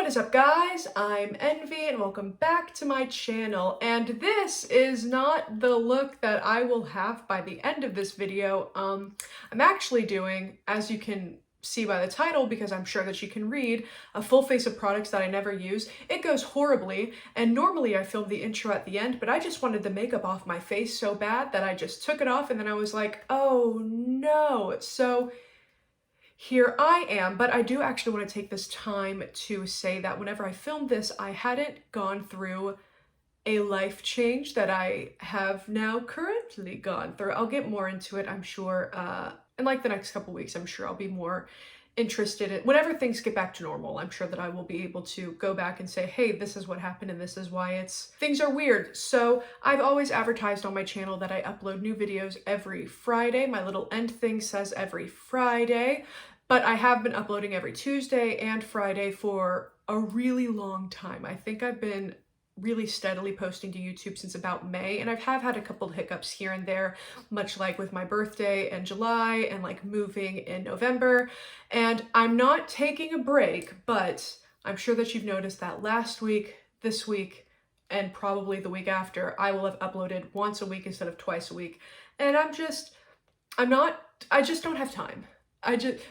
What is up, guys? I'm Envy and welcome back to my channel, and this is not the look that I will have by the end of this video. I'm actually doing, as you can see by the title, because I'm sure that you can read, a full face of products that I never use. It goes horribly, and normally I film the intro at the end, but I just wanted the makeup off my face so bad that I just took it off, and then I was like, oh no. So here I am, but I do actually want to take this time to say that whenever I filmed this, I hadn't gone through a life change that I have now currently gone through. I'll get more into it, I'm sure, in like the next couple weeks. I'm sure I'll be more interested in, whenever things get back to normal, I'm sure that I will be able to go back and say, hey, this is what happened and this is why things are weird. So I've always advertised on my channel that I upload new videos every Friday. My little end thing says every Friday, but I have been uploading every Tuesday and Friday for a really long time. I think I've been really steadily posting to YouTube since about May, and I have had a couple of hiccups here and there, much like with my birthday in July and like moving in November. And I'm not taking a break, but I'm sure that you've noticed that last week, this week, and probably the week after, I will have uploaded once a week instead of twice a week. And I just don't have time.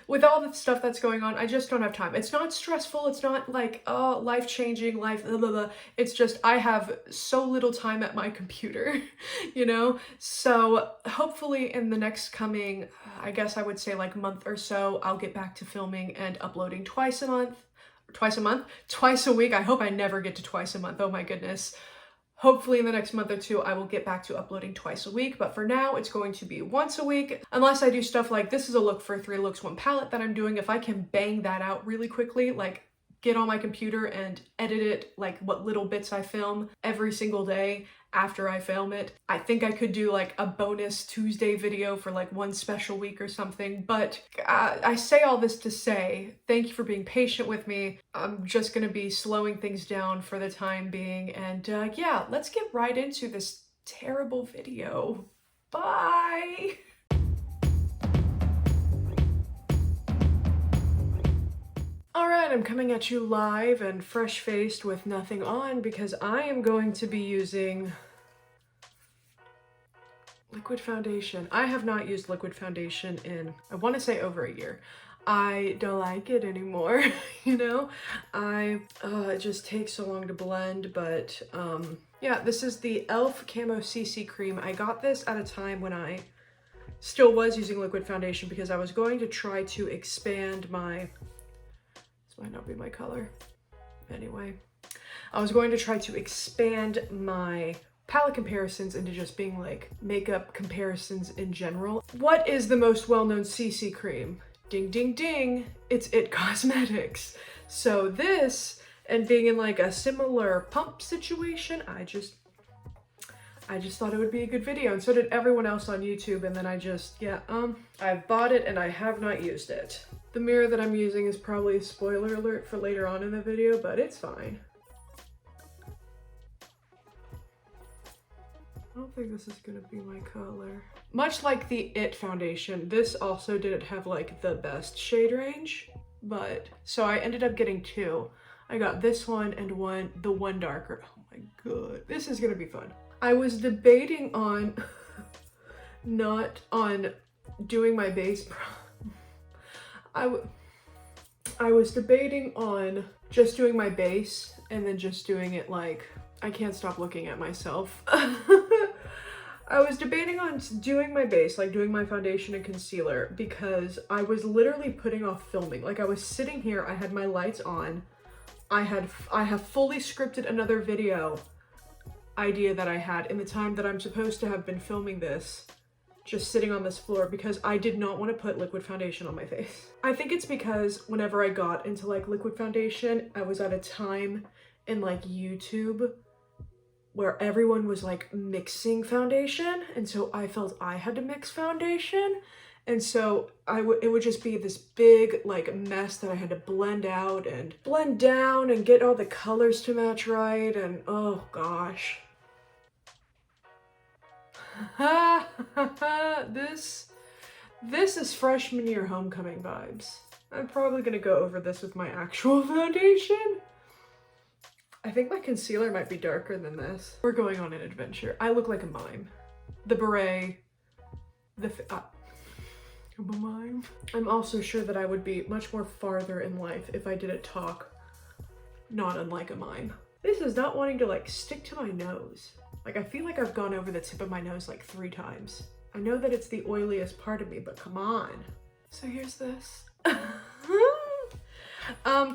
With all the stuff that's going on, I just don't have time. It's not stressful. It's not like, oh, life-changing, blah, blah, blah. It's just, I have so little time at my computer, you know? So hopefully in the next coming, I guess I would say like month or so, I'll get back to filming and uploading twice a week. I hope I never get to twice a month. Oh my goodness. Hopefully in the next month or two, I will get back to uploading twice a week, but for now, it's going to be once a week, unless I do stuff like, this is a look for 3 looks, 1 palette that I'm doing. If I can bang that out really quickly, like get on my computer and edit it, like what little bits I film every single day after I film it, I think I could do like a bonus Tuesday video for like one special week or something. But I say all this to say, thank you for being patient with me. I'm just gonna be slowing things down for the time being. And yeah, let's get right into this terrible video. Bye! Alright, I'm coming at you live and fresh-faced with nothing on because I am going to be using liquid foundation. I have not used liquid foundation in, I want to say, over a year. I don't like it anymore, you know? It just takes so long to blend, but yeah, this is the E.L.F. Camo CC Cream. I got this at a time when I still was using liquid foundation because I was going to try to expand my, this might not be my color. Anyway, I was going to try to expand my palette comparisons into just being like makeup comparisons in general. What is the most well-known CC cream? Ding, ding, ding. It's IT Cosmetics. So this, and being in like a similar pump situation, I just thought it would be a good video, and so did everyone else on YouTube, and then I've bought it and I have not used it. The mirror that I'm using is probably a spoiler alert for later on in the video, but it's fine. I don't think this is gonna be my color. Much like the IT foundation, this also didn't have like the best shade range, but so I ended up getting 2. I got this one and the one darker. Oh my god, this is gonna be fun. I was debating on not on doing my base. I was debating on just doing my base and then just doing it like, I can't stop looking at myself. I was debating on doing my base, like doing my foundation and concealer, because I was literally putting off filming. Like I was sitting here, I had my lights on, I have fully scripted another video idea that I had in the time that I'm supposed to have been filming this, just sitting on this floor, because I did not want to put liquid foundation on my face. I think it's because whenever I got into like liquid foundation, I was at a time in like YouTube where everyone was like mixing foundation, and so I felt I had to mix foundation, and so it would just be this big like mess that I had to blend out and blend down and get all the colors to match right, and oh gosh. This is freshman year homecoming vibes. I'm probably gonna go over this with my actual foundation. I think my concealer might be darker than this. We're going on an adventure. I look like a mime. The beret, I'm a mime. I'm also sure that I would be much more farther in life if I didn't talk not unlike a mime. This is not wanting to like stick to my nose. Like I feel like I've gone over the tip of my nose like 3 times. I know that it's the oiliest part of me, but come on. So here's this.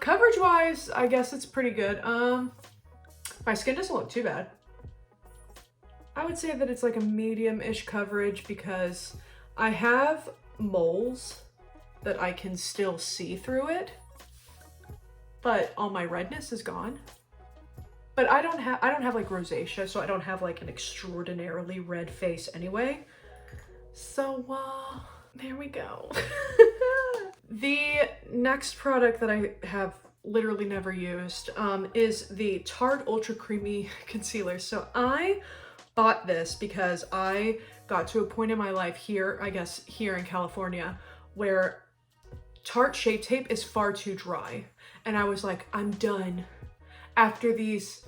Coverage wise, I guess it's pretty good. My skin doesn't look too bad. I would say that it's like a medium-ish coverage because I have moles that I can still see through it, but all my redness is gone. But I don't have like rosacea, so I don't have like an extraordinarily red face anyway. So there we go. The next product that I have literally never used is the Tarte Ultra Creamy Concealer. So I bought this because I got to a point in my life here, I guess here in California, where Tarte Shape Tape is far too dry. And I was like, I'm done. After these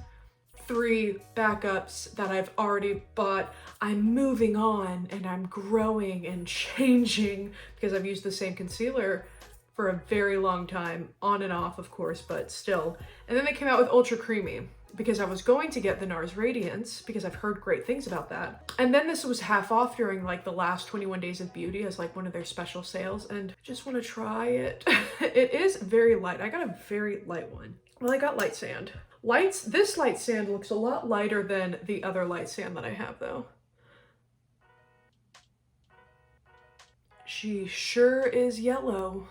3 backups that I've already bought, I'm moving on and I'm growing and changing because I've used the same concealer for a very long time, on and off of course, but still. And then they came out with Ultra Creamy because I was going to get the NARS Radiance because I've heard great things about that. And then this was half off during like the last 21 Days of Beauty as like one of their special sales, and I just want to try it. It is very light. I got a very light one. Well, I got light sand. This light sand looks a lot lighter than the other light sand that I have though. She sure is yellow.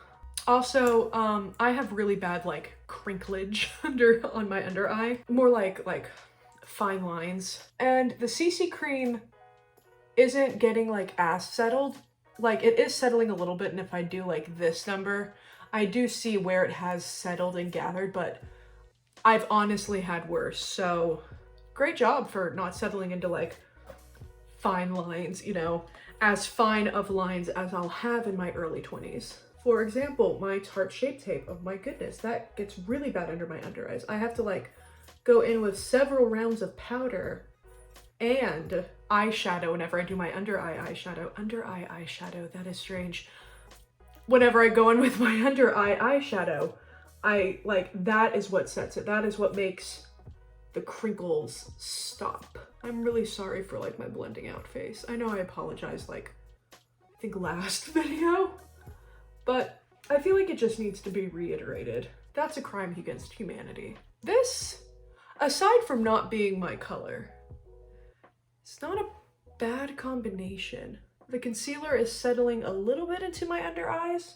Also, I have really bad like crinklage on my under eye, more like fine lines. And the CC cream isn't getting like as settled. Like it is settling a little bit, and if I do like this number, I do see where it has settled and gathered, but I've honestly had worse. So great job for not settling into like fine lines, you know, as fine of lines as I'll have in my early 20s. For example, my Tarte Shape Tape, oh my goodness, that gets really bad under my under eyes. I have to like go in with several rounds of powder and eyeshadow whenever I do my under eye eyeshadow. Under eye eyeshadow, that is strange. Whenever I go in with my under eye eyeshadow, that is what sets it. That is what makes the crinkles stop. I'm really sorry for like my blending out face. I know I apologized like, I think last video, but I feel like it just needs to be reiterated. That's a crime against humanity. This, aside from not being my color, it's not a bad combination. The concealer is settling a little bit into my under eyes,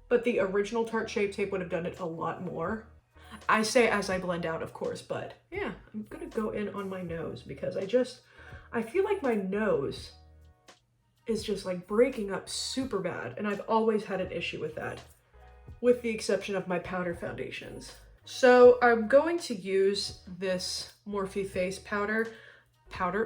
but the original Tarte Shape Tape would have done it a lot more. I say as I blend out, of course, but yeah, I'm gonna go in on my nose because I feel like my nose is just like breaking up super bad, and I've always had an issue with that, with the exception of my powder foundations. So I'm going to use this Morphe face powder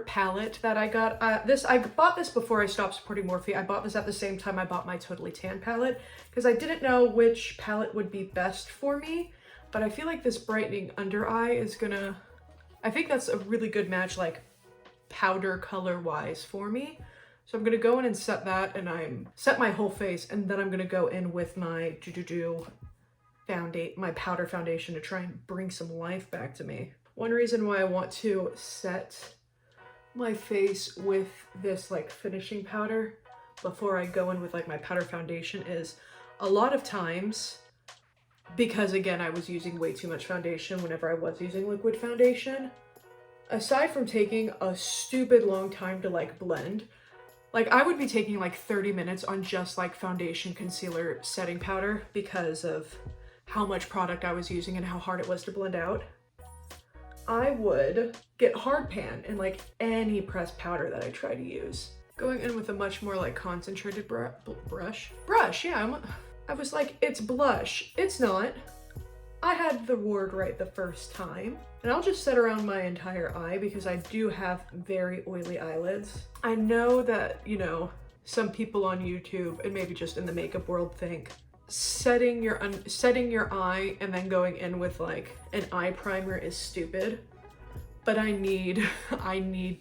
palette that I got. I bought this before I stopped supporting Morphe. I bought this at the same time I bought my Totally Tan palette because I didn't know which palette would be best for me, but I feel like this brightening under eye is gonna, I think that's a really good match like powder color wise for me. So I'm gonna go in and set that, and set my whole face, and then I'm gonna go in with my my powder foundation to try and bring some life back to me. One reason why I want to set my face with this like finishing powder before I go in with like my powder foundation is a lot of times, because again, I was using way too much foundation whenever I was using liquid foundation, aside from taking a stupid long time to like blend, like I would be taking like 30 minutes on just like foundation, concealer, setting powder because of how much product I was using and how hard it was to blend out. I would get hard pan in like any pressed powder that I try to use. Going in with a much more like concentrated brush, yeah, I was like, it's blush. It's not. I had the word right the first time. And I'll just set around my entire eye because I do have very oily eyelids. I know that, you know, some people on YouTube and maybe just in the makeup world think, setting your eye and then going in with like an eye primer is stupid, but I need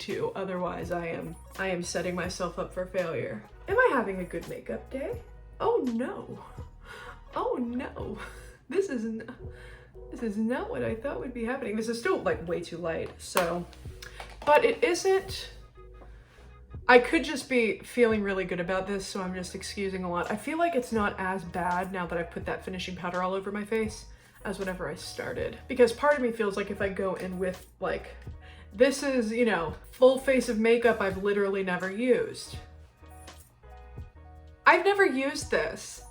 to, otherwise I am setting myself up for failure. Am I having a good makeup day? Oh no. Oh no. This is not what I thought would be happening. This is still like way too light, so, but it isn't. I could just be feeling really good about this, so I'm just excusing a lot. I feel like it's not as bad now that I've put that finishing powder all over my face as whenever I started. Because part of me feels like if I go in with like, this is, you know, full face of makeup I've literally never used. I've never used this.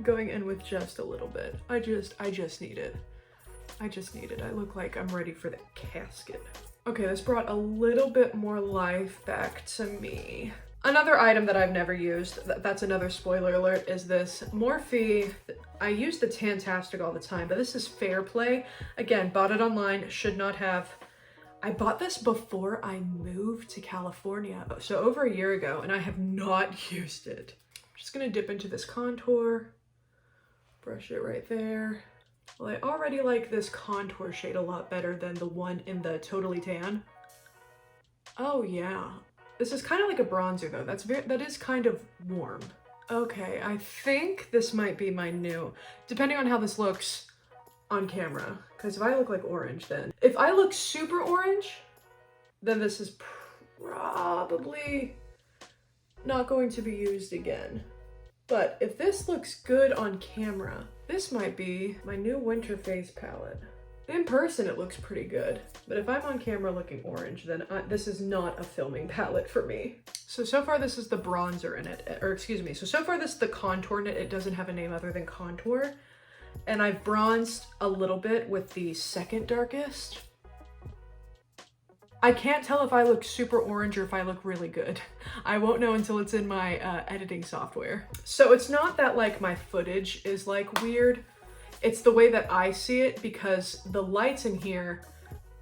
Going in with just a little bit. I just need it. I just need it. I look like I'm ready for the casket. Okay, this brought a little bit more life back to me. Another item that I've never used, that's another spoiler alert, is this Morphe. I use the Tantastic all the time, but this is Fair Play. Again, bought it online, should not have. I bought this before I moved to California, so over a year ago, and I have not used it. I'm just gonna dip into this contour, brush it right there. Well, I already like this contour shade a lot better than the one in the Totally Tan. Oh yeah. This is kind of like a bronzer though. That is kind of warm. Okay, I think this might be my new, depending on how this looks on camera. Because if I look like orange then. If I look super orange, then this is probably not going to be used again. But if this looks good on camera, this might be my new winter face palette. In person, it looks pretty good. But if I'm on camera looking orange, then this is not a filming palette for me. So far this is the bronzer in it, or excuse me. So far this is the contour in it. It doesn't have a name other than contour. And I've bronzed a little bit with the second darkest. I can't tell if I look super orange or if I look really good. I won't know until it's in my editing software. So it's not that like my footage is like weird. It's the way that I see it, because the lights in here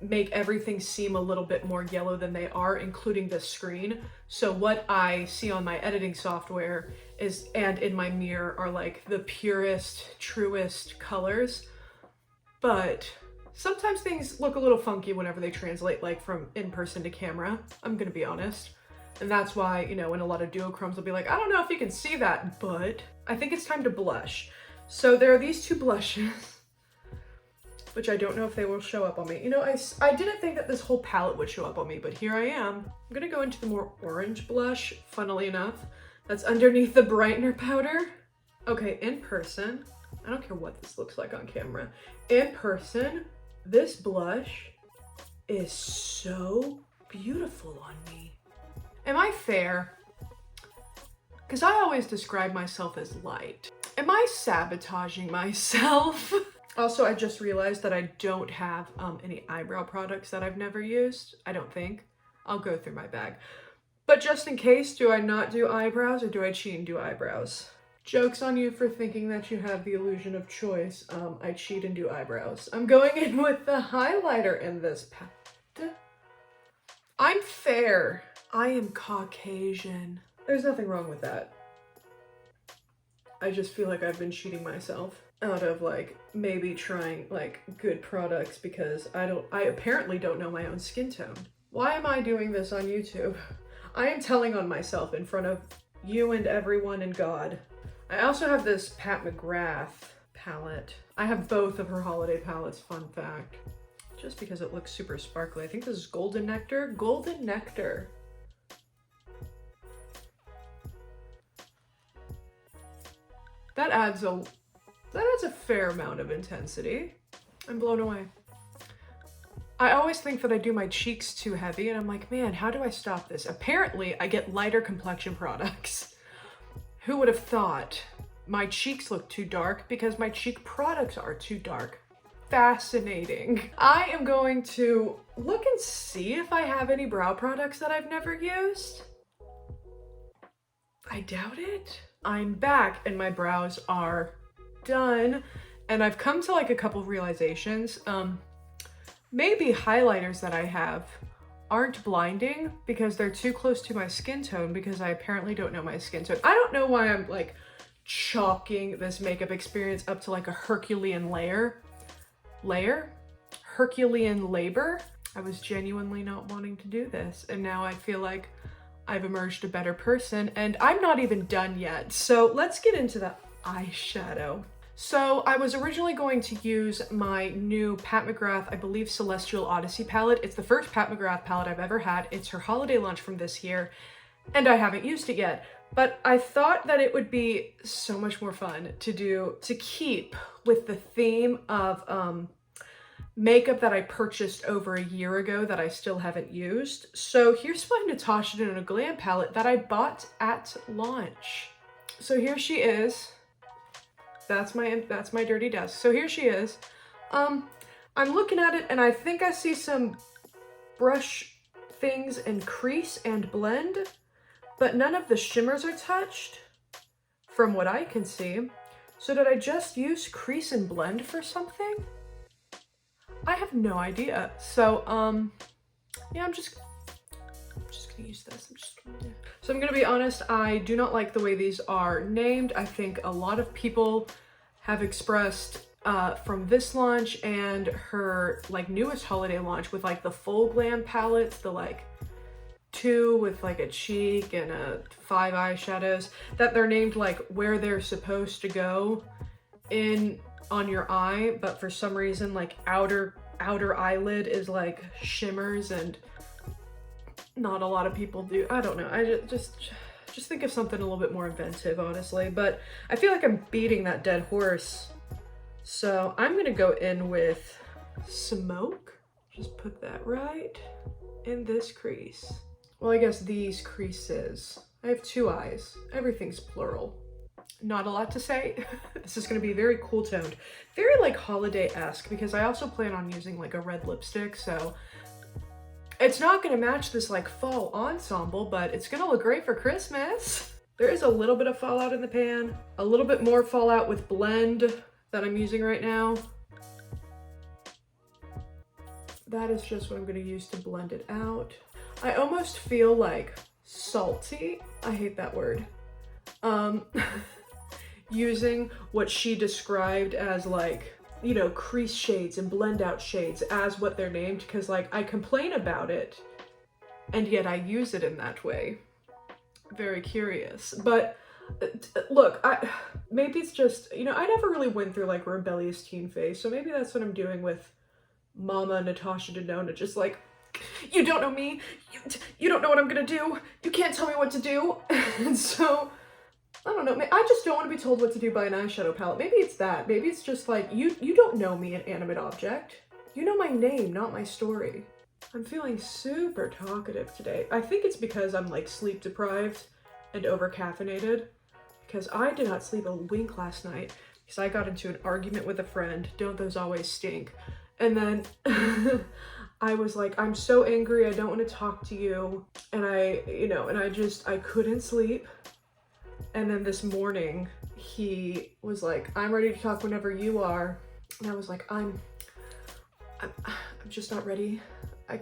make everything seem a little bit more yellow than they are, including the screen. So what I see on my editing software is, and in my mirror, are like the purest, truest colors. But sometimes things look a little funky whenever they translate like from in person to camera, I'm gonna be honest. And that's why, you know, in a lot of duochromes will be like, I don't know if you can see that, but I think it's time to blush. So there are these two blushes, which I don't know if they will show up on me. You know, I didn't think that this whole palette would show up on me, but here I am. I'm gonna go into the more orange blush, funnily enough. That's underneath the brightener powder. Okay, in person, I don't care what this looks like on camera. In person, this blush is so beautiful on me. Am I fair? Because I always describe myself as light. Am I sabotaging myself? Also, I just realized that I don't have any eyebrow products that I've never used. I don't think. I'll go through my bag. But just in case, do I not do eyebrows or do I cheat and do eyebrows? Joke's on you for thinking that you have the illusion of choice. I cheat and do eyebrows. I'm going in with the highlighter in this palette. I'm fair. I am Caucasian. There's nothing wrong with that. I just feel like I've been cheating myself out of like maybe trying like good products because I apparently don't know my own skin tone. Why am I doing this on YouTube? I am telling on myself in front of you and everyone and God. I also have this McGRATH palette. I have both of her holiday palettes, fun fact. Just because it looks super sparkly. I think this is Golden Nectar. Golden Nectar. That adds a fair amount of intensity. I'm blown away. I always think that I do my cheeks too heavy and I'm like, man, how do I stop this? Apparently, I get lighter complexion products. Who would have thought? My cheeks look too dark because my cheek products are too dark. Fascinating. I am going to look and see if I have any brow products that I've never used. I doubt it. I'm back and my brows are done. And I've come to like a couple realizations. Maybe highlighters that I have aren't blinding because they're too close to my skin tone because I apparently don't know my skin tone. I don't know why I'm like chalking this makeup experience up to like a Herculean Herculean labor. I was genuinely not wanting to do this, and now I feel like I've emerged a better person, and I'm not even done yet. So let's get into the eyeshadow. So I was originally going to use my new Pat McGrath, I believe, Celestial Odyssey palette. It's the first Pat McGrath palette I've ever had. It's her holiday launch from this year, and I haven't used it yet. But I thought that it would be so much more fun to keep with the theme of makeup that I purchased over a year ago that I still haven't used. So here's my Natasha Denona Glam palette that I bought at launch. So here she is. That's my dirty desk. So here she is. I'm looking at it and I think I see some brush things and crease and blend, but none of the shimmers are touched from what I can see. So did I just use crease and blend for something? I have no idea. So, yeah, I'm just gonna use this. So I'm gonna be honest, I do not like the way these are named. I think a lot of people have expressed from this launch and her like newest holiday launch with like the full glam palettes, the like 2 with like a cheek and 5 eyeshadows, that they're named like where they're supposed to go on your eye, but for some reason like outer eyelid is like shimmers, and not a lot of people do. I don't know. I just think of something a little bit more inventive, honestly, but I feel like I'm beating that dead horse. So I'm gonna go in with Smoke. Just put that right in this crease. Well, I guess these creases. I have 2 eyes. Everything's plural. Not a lot to say. This is gonna be very cool toned. Very like holiday-esque, because I also plan on using like a red lipstick, so it's not gonna match this like fall ensemble, but it's gonna look great for Christmas. There is a little bit of fallout in the pan, a little bit more fallout with blend that I'm using right now. That is just what I'm gonna use to blend it out. I almost feel like salty. I hate that word. Using what she described as like, you know, crease shades and blend out shades as what they're named, because like I complain about it and yet I use it in that way. Very curious. But look, maybe it's just, you know, I never really went through like rebellious teen phase, so maybe that's what I'm doing with Mama Natasha Denona, just like, you don't know me, you don't know what I'm gonna do, you can't tell me what to do. And so I don't know, I just don't want to be told what to do by an eyeshadow palette. Maybe it's that. Maybe it's just like, you don't know me, an animate object. You know my name, not my story. I'm feeling super talkative today. I think it's because I'm like sleep deprived and over caffeinated, because I did not sleep a wink last night because I got into an argument with a friend. Don't those always stink? And then I was like, I'm so angry, I don't want to talk to you. And I couldn't sleep. And then this morning, he was like, I'm ready to talk whenever you are. And I was like, I'm just not ready. I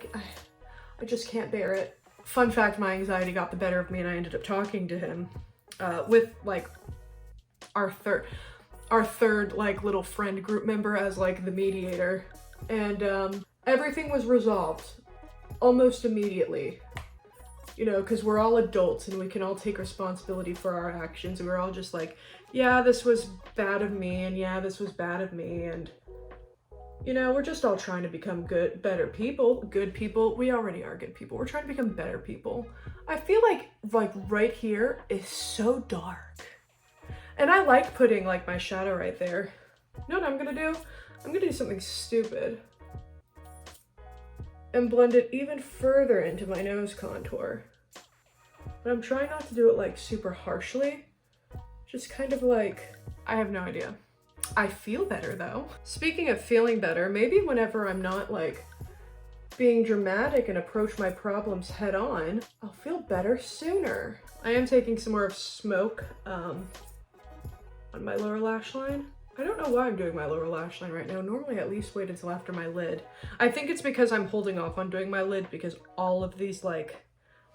just can't bear it. Fun fact, my anxiety got the better of me and I ended up talking to him with like our third like little friend group member as like the mediator. And everything was resolved almost immediately. You know, because we're all adults and we can all take responsibility for our actions. And we're all just like, yeah, this was bad of me, and yeah, this was bad of me. And, you know, we're just all trying to become better people. Good people. We already are good people. We're trying to become better people. I feel like right here is so dark. And I like putting like my shadow right there. You know what I'm gonna do? I'm gonna do something stupid and blend it even further into my nose contour. But I'm trying not to do it like super harshly. Just kind of like, I have no idea. I feel better though. Speaking of feeling better, maybe whenever I'm not like being dramatic and approach my problems head on, I'll feel better sooner. I am taking some more of Smoke on my lower lash line. I don't know why I'm doing my lower lash line right now. Normally I at least wait until after my lid. I think it's because I'm holding off on doing my lid because all of these like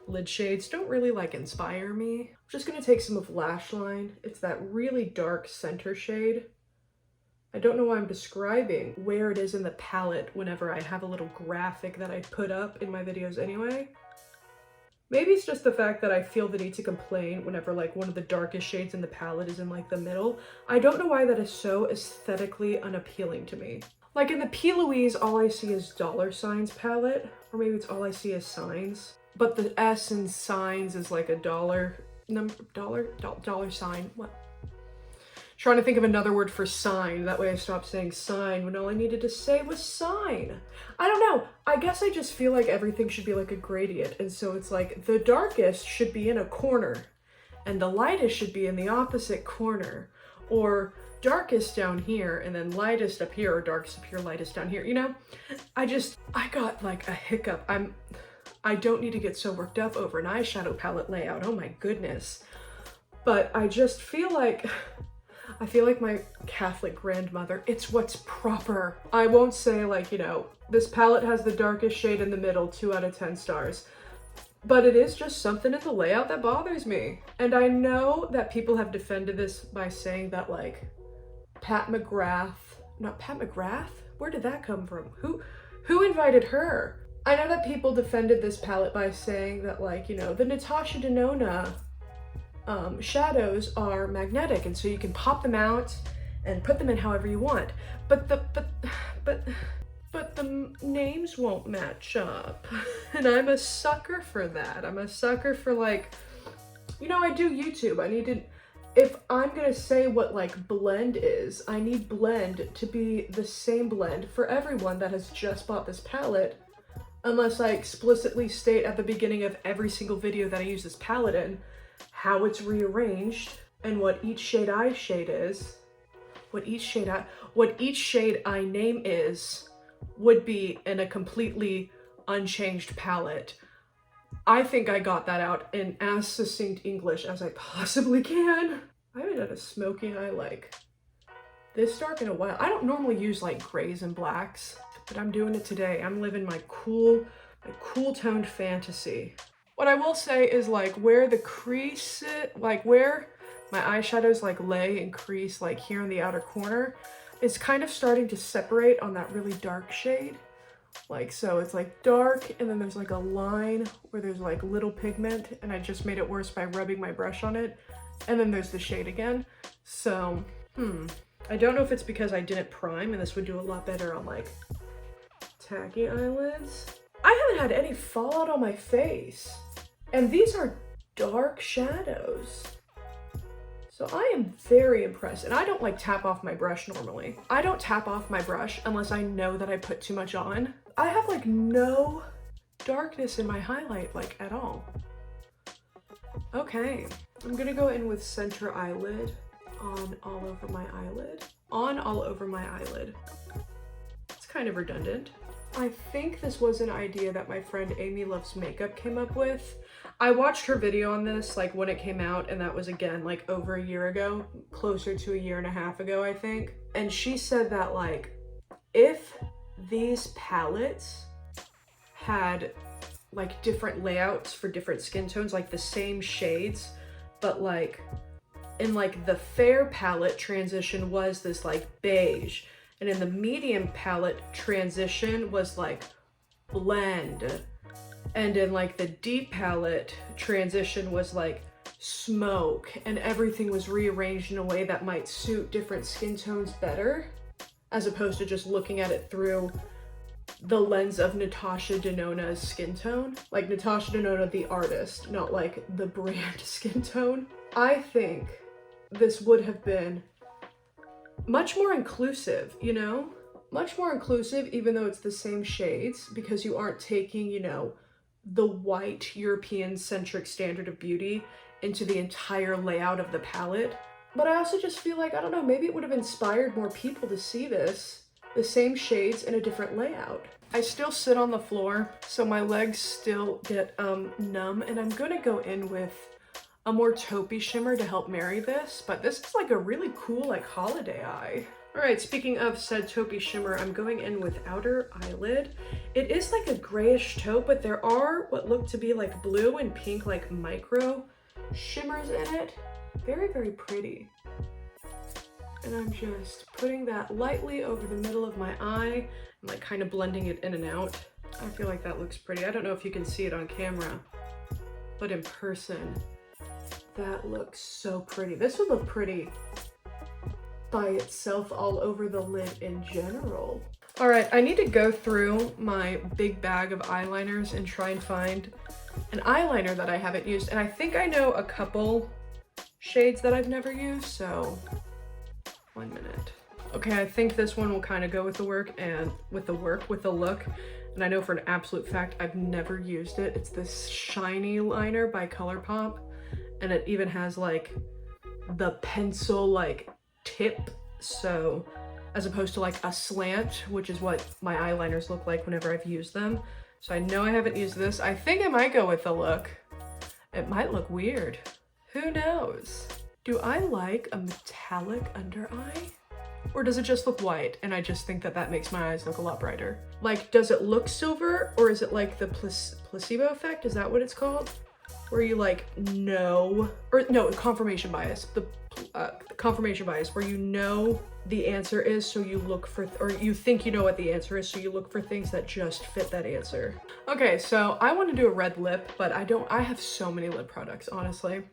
lid shades don't really like inspire me. I'm just gonna take some of Lash Line. It's that really dark center shade. I don't know why I'm describing where it is in the palette whenever I have a little graphic that I put up in my videos anyway. Maybe it's just the fact that I feel the need to complain whenever like one of the darkest shades in the palette is in like the middle. I don't know why that is so aesthetically unappealing to me. Like in the P. Louise, all I see is dollar signs palette, or maybe it's all I see is signs. But the S in signs is like a dollar sign. What? Trying to think of another word for sign. That way I stopped saying sign when all I needed to say was sign. I don't know. I guess I just feel like everything should be like a gradient. And so it's like the darkest should be in a corner and the lightest should be in the opposite corner, or darkest down here and then lightest up here, or darkest up here, lightest down here, you know? I got like a hiccup. I don't need to get so worked up over an eyeshadow palette layout. Oh my goodness. But I just feel like my Catholic grandmother, it's what's proper. I won't say like, you know, this palette has the darkest shade in the middle, 2 out of 10 stars. But it is just something in the layout that bothers me. And I know that people have defended this by saying that like Pat McGrath, not Pat McGrath? Where did that come from? Who invited her? I know that people defended this palette by saying that like, you know, the Natasha Denona shadows are magnetic, and so you can pop them out and put them in however you want. But the names won't match up. And I'm a sucker for that. I'm a sucker for like, you know, I do YouTube. I need to, if I'm gonna say what like blend is, I need blend to be the same blend for everyone that has just bought this palette, unless I explicitly state at the beginning of every single video that I use this palette in how it's rearranged and what each shade I shade is, what each shade I name is, would be in a completely unchanged palette. I think I got that out in as succinct English as I possibly can. I haven't had a smoky eye like this dark in a while. I don't normally use like grays and blacks, but I'm doing it today. I'm living my cool toned fantasy. What I will say is like where the crease, like where my eyeshadows like lay and crease like here in the outer corner, is kind of starting to separate on that really dark shade. Like, so it's like dark and then there's like a line where there's like little pigment, and I just made it worse by rubbing my brush on it. And then there's the shade again. So, I don't know if it's because I didn't prime and this would do a lot better on like tacky eyelids. I haven't had any fallout on my face. And these are dark shadows. So I am very impressed. And I don't like tap off my brush normally. I don't tap off my brush unless I know that I put too much on. I have like no darkness in my highlight like at all. Okay, I'm gonna go in with center eyelid on all over my eyelid. On all over my eyelid. It's kind of redundant. I think this was an idea that my friend Amy Loves Makeup came up with. I watched her video on this like when it came out, and that was again like over a year ago, closer to a year and a half ago, I think. And she said that like if these palettes had like different layouts for different skin tones, like the same shades, but like in like the fair palette transition was this like beige, and in the medium palette transition was like blend, and in like the deep palette transition was like smoke, and everything was rearranged in a way that might suit different skin tones better, as opposed to just looking at it through the lens of Natasha Denona's skin tone. Like Natasha Denona, the artist, not like the brand skin tone. I think this would have been much more inclusive, you know? Much more inclusive, even though it's the same shades, because you aren't taking, you know, the white European-centric standard of beauty into the entire layout of the palette. But I also just feel like, I don't know, maybe it would have inspired more people to see this, the same shades in a different layout. I still sit on the floor, so my legs still get numb, and I'm gonna go in with a more taupey shimmer to help marry this, but this is like a really cool like holiday eye. All right, speaking of said taupey shimmer, I'm going in with outer eyelid. It is like a grayish taupe, but there are what look to be like blue and pink, like micro shimmers in it. Very, very pretty. And I'm just putting that lightly over the middle of my eye and like kind of blending it in and out. I feel like that looks pretty. I don't know if you can see it on camera, but in person, that looks so pretty. This would look pretty by itself all over the lid in general. All right, I need to go through my big bag of eyeliners and try and find an eyeliner that I haven't used. And I think I know a couple shades that I've never used, so 1 minute. Okay, I think this one will kind of go with the work and with the look. And I know for an absolute fact, I've never used it. It's this shiny liner by Colourpop. And it even has like the pencil like tip. So as opposed to like a slant, which is what my eyeliners look like whenever I've used them. So I know I haven't used this. I think I might go with the look. It might look weird. Who knows? Do I like a metallic under eye? Or does it just look white and I just think that that makes my eyes look a lot brighter? Like, does it look silver or is it like the placebo effect? Is that what it's called? Where you like know, or no, confirmation bias. The confirmation bias where you know the answer is, so you look for, or you think you know what the answer is, so you look for things that just fit that answer. Okay, so I want to do a red lip, but I have so many lip products, honestly.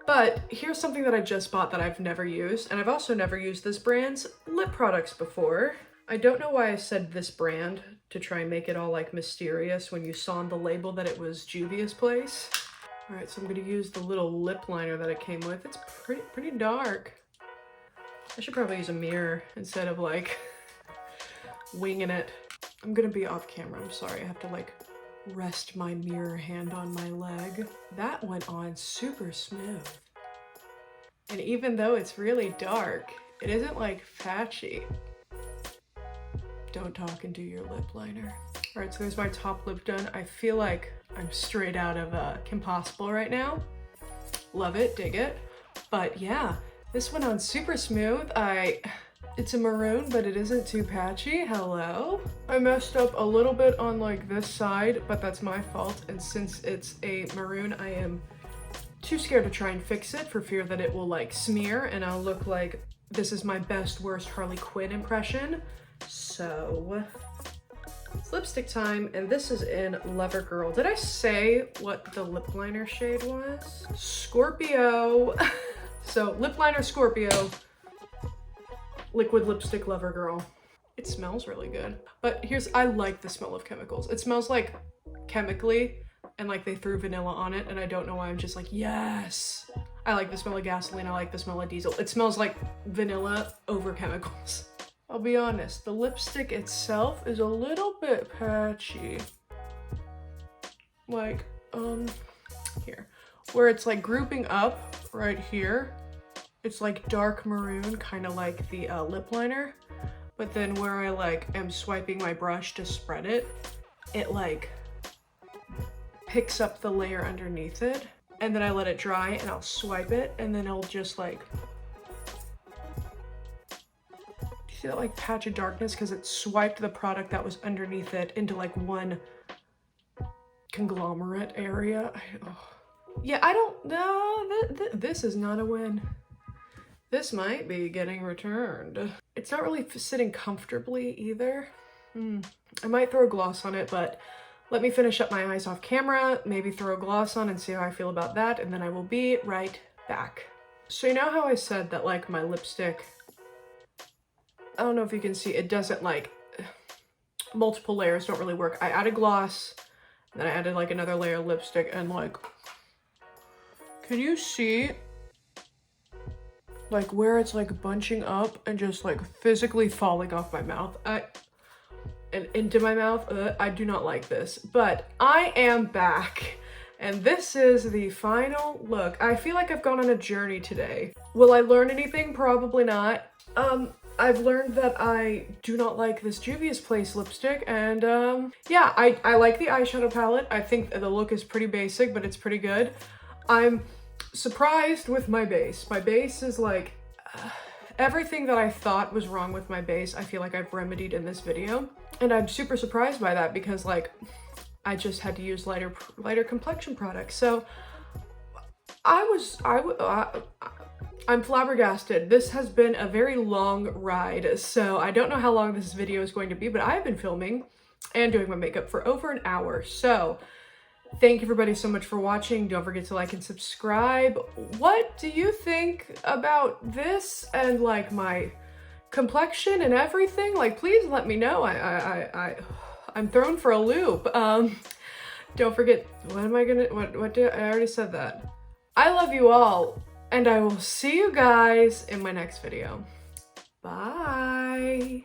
But here's something that I just bought that I've never used, and I've also never used this brand's lip products before. I don't know why I said this brand to try and make it all like mysterious when you saw on the label that it was Juvia's place. All right, so I'm gonna use the little lip liner that it came with. It's pretty dark. I should probably use a mirror instead of like winging it. I'm gonna be off camera, I'm sorry. I have to like rest my mirror hand on my leg. That went on super smooth. And even though it's really dark, it isn't like patchy. Don't talk into your lip liner. All right, so there's my top lip done. I feel like I'm straight out of Kim Possible right now. Love it, dig it. But yeah, this went on super smooth. It's a maroon, but it isn't too patchy. Hello. I messed up a little bit on like this side, but that's my fault. And since it's a maroon, I am too scared to try and fix it for fear that it will like smear and I'll look like this is my best worst Harley Quinn impression. So it's lipstick time, and this is in Lover Girl. Did I say what the lip liner shade was? Scorpio. So lip liner Scorpio, liquid lipstick Lover Girl. It smells really good. But I like the smell of chemicals. It smells like chemically and like they threw vanilla on it, and I don't know why I'm just like, yes. I like the smell of gasoline, I like the smell of diesel. It smells like vanilla over chemicals. I'll be honest, the lipstick itself is a little bit patchy. Like, here. Where it's like grouping up right here, it's like dark maroon, kind of like the lip liner. But then where I like am swiping my brush to spread it, it like picks up the layer underneath it. And then I let it dry and I'll swipe it and then it'll just like, see that like patch of darkness because it swiped the product that was underneath it into like one conglomerate area. Yeah, I don't know. This is not a win. This might be getting returned. It's not really sitting comfortably either. I might throw a gloss on it, but let me finish up my eyes off camera, maybe throw a gloss on and see how I feel about that, and then I will be right back. So you know how I said that like my lipstick, I don't know if you can see, it doesn't like, multiple layers don't really work. I added gloss, and then I added like another layer of lipstick, and like, can you see like where it's like bunching up and just like physically falling off my mouth and into my mouth? I do not like this, but I am back. And this is the final look. I feel like I've gone on a journey today. Will I learn anything? Probably not. I've learned that I do not like this Juvia's Place lipstick, and yeah, I like the eyeshadow palette. I think the look is pretty basic, but it's pretty good. I'm surprised with my base. My base is like, everything that I thought was wrong with my base, I feel like I've remedied in this video. And I'm super surprised by that because like, I just had to use lighter complexion products. So I'm flabbergasted. This has been a very long ride, so I don't know how long this video is going to be, but I've been filming and doing my makeup for over an hour. So thank you everybody so much for watching. Don't forget to like and subscribe. What do you think about this and like my complexion and everything? Like, please let me know. I'm thrown for a loop. Don't forget, what did I already said that. I love you all, and I will see you guys in my next video. Bye.